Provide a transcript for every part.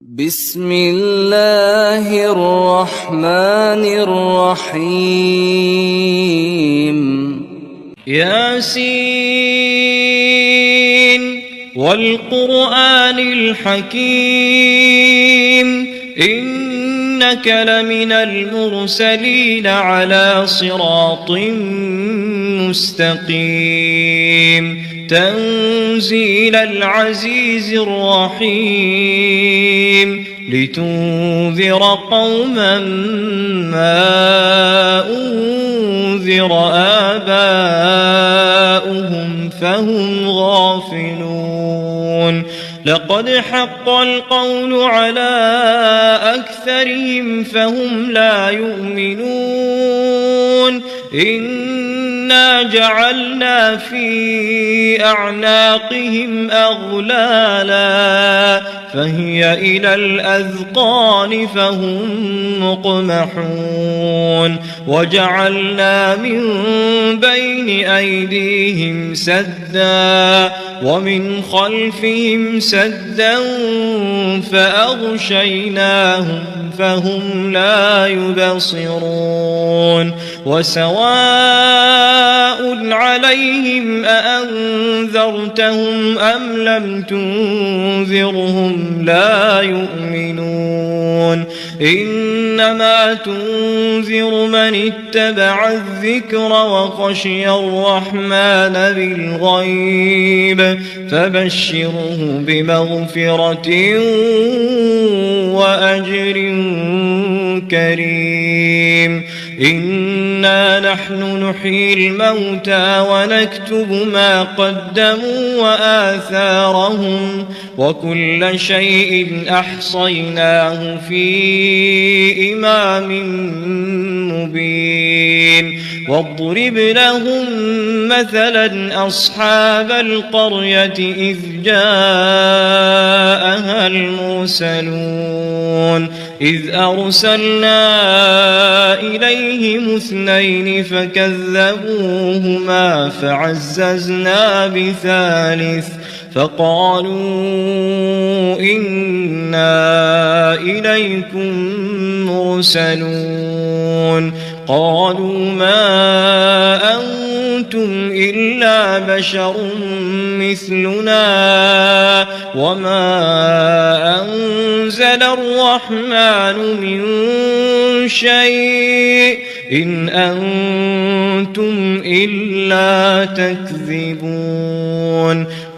بسم الله الرحمن الرحيم ياسين والقرآن الحكيم إنك لمن المرسلين على صراط مستقيم تنزيل العزيز الرحيم لتنذر قوما ما أنذر آباؤهم فهم غافلون لقد حق القول على أكثرهم فهم لا يؤمنون إنا جعلنا في أعناقهم أغلالا فهي إلى الأذقان فهم مقمحون وجعلنا من بين أيديهم سدا ومن خلفهم سدا فأغشيناهم فهم لا يبصرون وسواء عليهم أأنذرتهم أم لم تنذرهم لا يؤمنون إنما تنذر من اتبع الذكر وخشي الرحمن بالغيب فبشره بمغفرة وأجر كريم إنا نحن نحيي الموتى ونكتب ما قدموا وآثارهم وكل شيء أحصيناه في إمام مبين واضرب لهم مثلا أصحاب القرية إذ جاءها المرسلون إذ أرسلنا إليهم اثنين فكذبوهما فعززنا بثالث فقالوا إنا إليكم مرسلون قالوا ما أنتم إلا بشر مثلنا وما أنزل الرحمن من شيء إن أنتم إلا تكذبون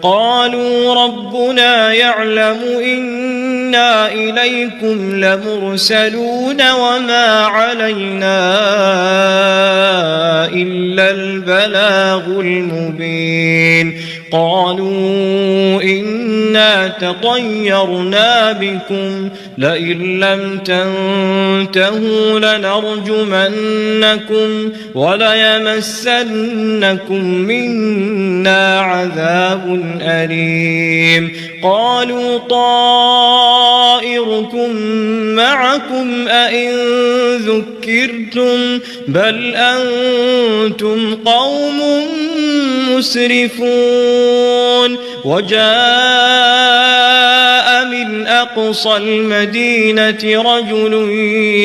قالوا ربنا يعلم إنا إليكم لمرسلون وما علينا إلا البلاغ المبين قالوا إنا تطيرنا بكم لئن لم تنتهوا لنرجمنكم وليمسنكم منا عذاب أليم قالوا طائركم معكم أئن ذكرتم بل أنتم قوم مسرفون وجاء من أقصى المدينة رجل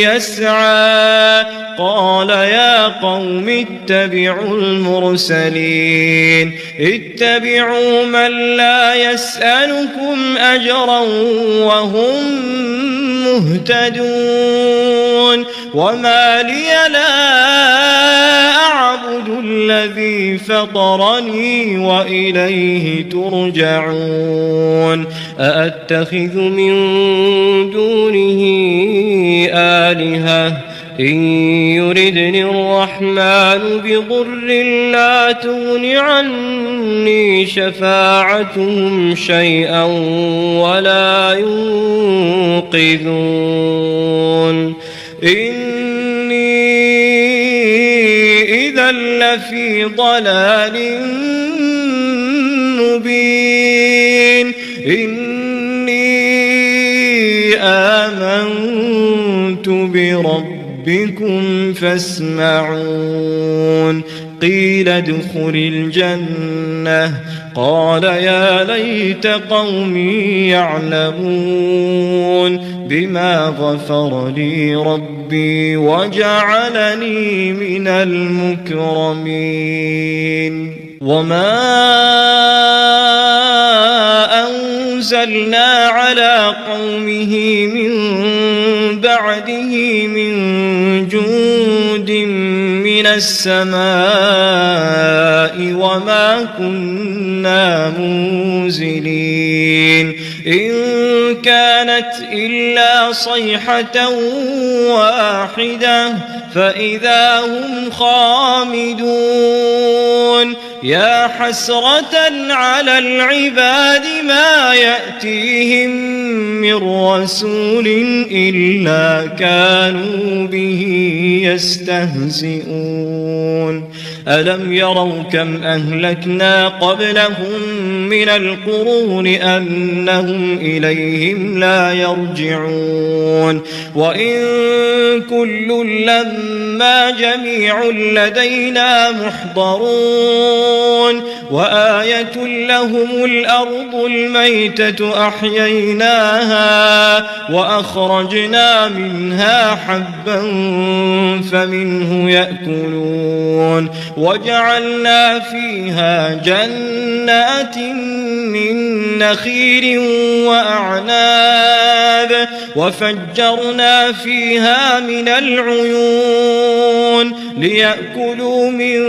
يسعى قال يا قوم اتبعوا المرسلين اتبعوا من لا يسألكم أجرا وهم مهتدون وما لي لا أعبد الذي فطرني وإليه ترجعون أأتخذ من دونه آلهة إن يردني الرحمن بضر لا تغن عني شفاعتهم شيئا ولا ينقذون إني إذا لفي ضلال مبين إني آمنت بربكم فاسمعون قيل ادخل الجنة قال يا ليت قومي يعلمون بما غفر لي ربي وجعلني من المكرمين وما أنزلنا على قومه من بعده من جند من السماء وما كنا منزلين إن كانت إلا صيحة واحدة فإذا هم خامدون يا حسرة على العباد ما يأتيهم من رسول إلا كانوا به يستهزئون ألم يروا كم أهلكنا قبلهم من القرون أنهم إليهم لا يرجعون وإن كل لما جميع لدينا محضرون وآية لهم الأرض الميتة أحييناها وأخرجنا منها حبا فمنه يأكلون وجعلنا فيها جنات من نخيل وأعناب وفجرنا فيها من العيون ليأكلوا من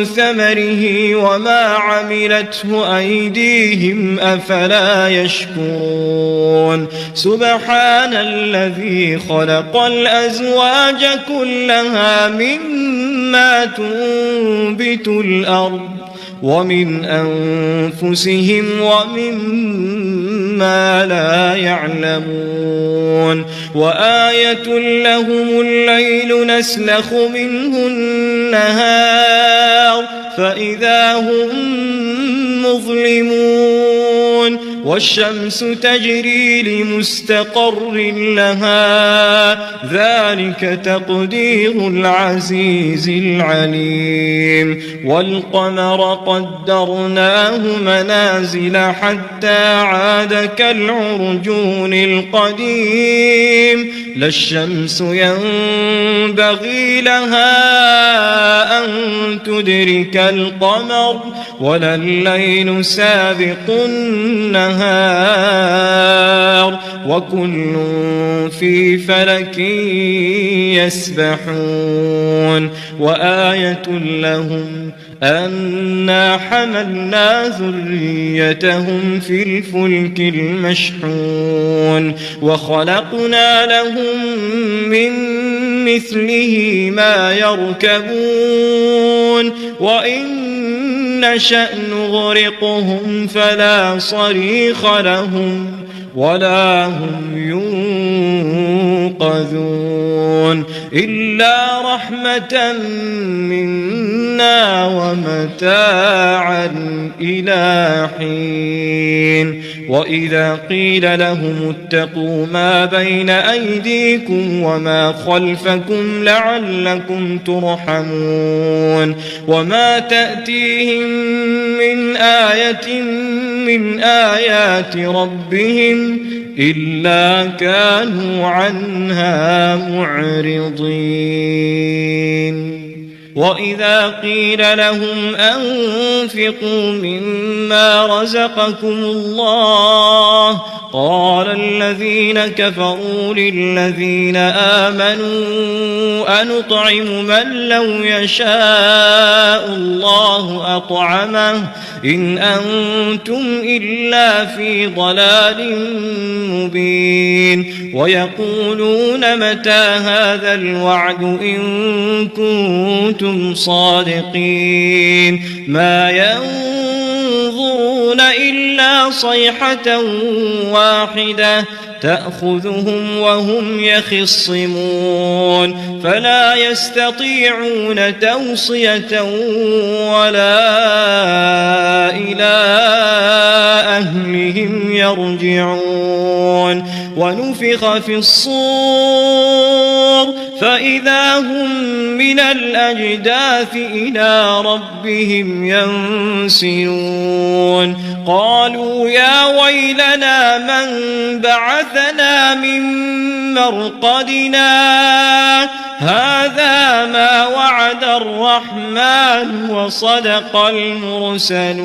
ثمره وما عملته أيديهم أفلا يشكرون سبحان الذي خلق الأزواج كلها مما تنبت الأرض ومن أنفسهم ومما لا يعلمون وآية لهم الليل نسلخ منه النهار فإذا هم مظلمون والشمس تجري لمستقر لها ذلك تقدير العزيز العليم والقمر قدرناه منازل حتى عاد كالعرجون القديم لا الشمس ينبغي لها أن تدرك القمر ولا الليل سابق النهار وكل في فلك يسبحون وآية لهم أنا حملنا ذريتهم في الفلك المشحون وخلقنا لهم من مثله ما يركبون وإن نشأ نغرقهم فلا صريخ لهم ولا هم ينقذون إلا رحمة منا ومتاعا إلى حين وإذا قيل لهم اتقوا ما بين أيديكم وما خلفكم لعلكم ترحمون وما تأتيهم من آية من آيات ربهم إلا كانوا عنها معرضين وإذا قيل لهم أنفقوا مما رزقكم الله قال الذين كفروا للذين آمنوا أنطعم من لو يشاء الله أطعمه إن أنتم إلا في ضلال مبين ويقولون متى هذا الوعد إن كنتم صادقين ما ينظرون إلا صيحة واحدة تأخذهم وهم يخصمون فلا يستطيعون توصية ولا إلى أهلهم يرجعون ونفخ في الصور فإذا هم من الأجداث إلى ربهم ينسلون يبصرون قالوا يا ويلنا من بعثنا من مرقدنا هذا ما وعد الرحمن وصدق المرسلون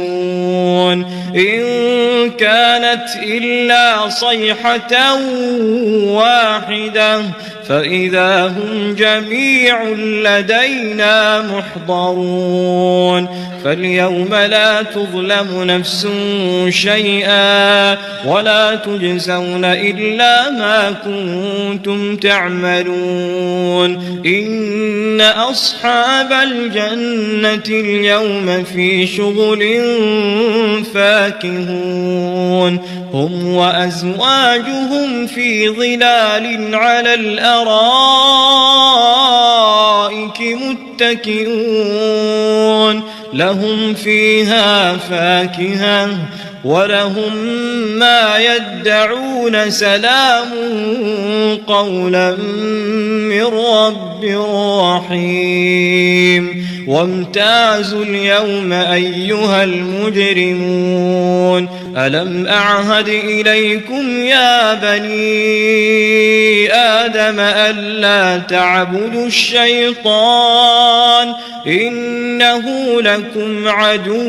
إن كانت إلا صيحة واحدة فإذا هم جميع لدينا محضرون فاليوم لا تظلم نفس شيئا ولا تجزون إلا ما كنتم تعملون إن أصحاب الجنة اليوم في شغل فاكهون هم وأزواجهم في ظلال على الأرائك متكئون لهم فيها فاكهة ولهم ما يدعون سلام قولا من رب رحيم وامتازوا اليوم أيها المجرمون ألم أعهد إليكم يا بني آدم ألا تعبدوا الشيطان إنه لكم عدو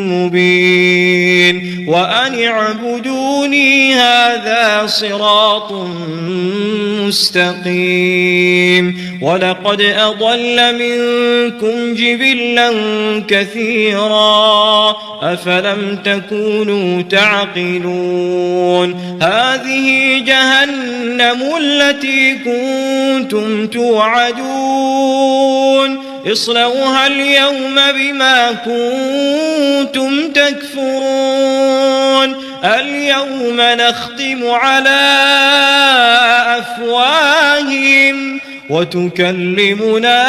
مبين وأن اعبدوني هذا صراط مستقيم ولقد أضل منكم جبلا كثيرا أفلم تكونوا تعقلون هذه جهنم التي كنتم توعدون اصلوها اليوم بما كنتم تكفرون اليوم نختم على أفواههم وتكلمنا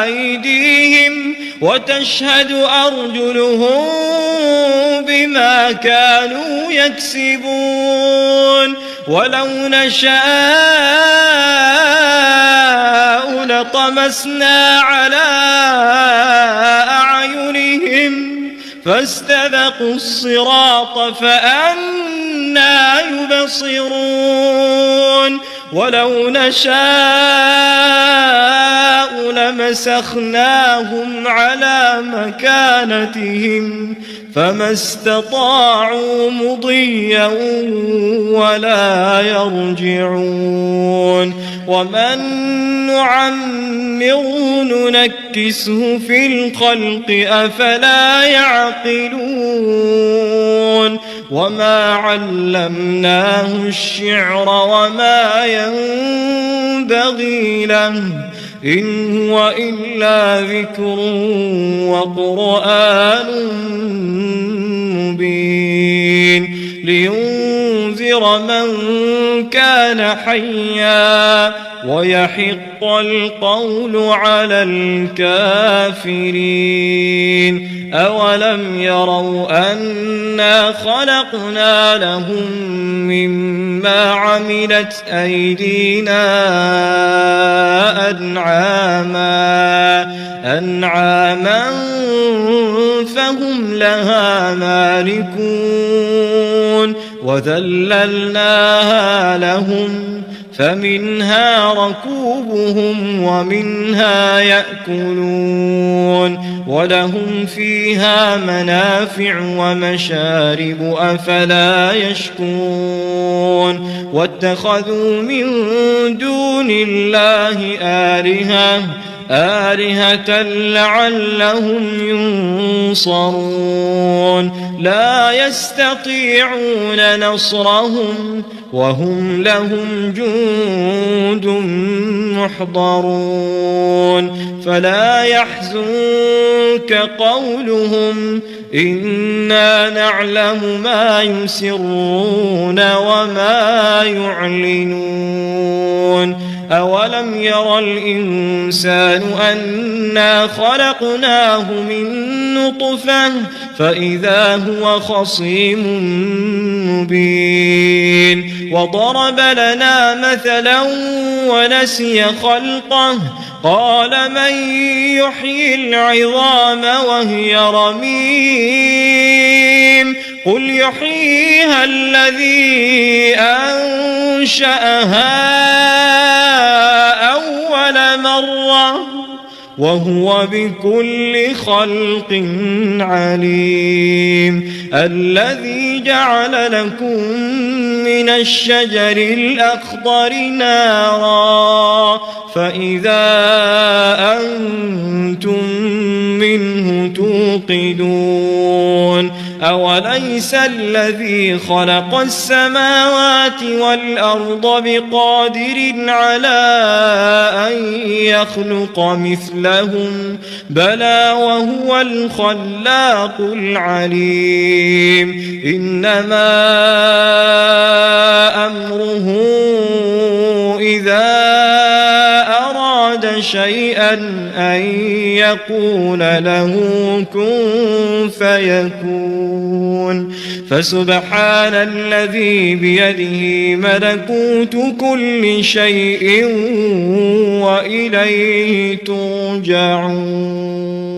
أيديهم وتشهد أرجلهم بما كانوا يكسبون ولو نشاء لطمسنا على أعينهم فاستبقوا الصراط فأنى يبصرون ولو نشاء لمسخناهم على مكانتهم فما استطاعوا مضيا ولا يرجعون ومن نعمره ننكسه في الخلق أفلا يعقلون وما علمناه الشعر وما ينبغي له إن هو إلا ذكر وقرآن مبين لينذر من كان حيا ويحق القول على الكافرين أولم يروا أنا خلقنا لهم مما عملت أيدينا أنعاما فهم لها مالكون وذللناها لهم فمنها ركوبهم ومنها يأكلون ولهم فيها منافع ومشارب أفلا يشكرون واتخذوا من دون الله آلهة لعلهم ينصرون لا يستطيعون نصرهم وهم لهم جند محضرون فلا يحزنك قولهم إنا نعلم ما يسرون وما يعلنون أولم ير الإنسان أنا خلقناه من نطفة فإذا هو خصيم مبين وضرب لنا مثلا ونسي خلقه قال من يحيي العظام وهي رميم قل يحييها الذي أنشأها أول مرة وهو بكل خلق عليم الذي جعل لكم من الشجر الأخضر نارا فإذا أنتم منه توقدون أوليس الذي خلق السماوات والأرض بقادر على أن يخلق مثلهم بلى وهو الخلاق العليم إنما أمره إذا أراد شيئا أن يقول له كن فيكون فسبحان الذي بيده ملكوت كل شيء وإليه ترجعون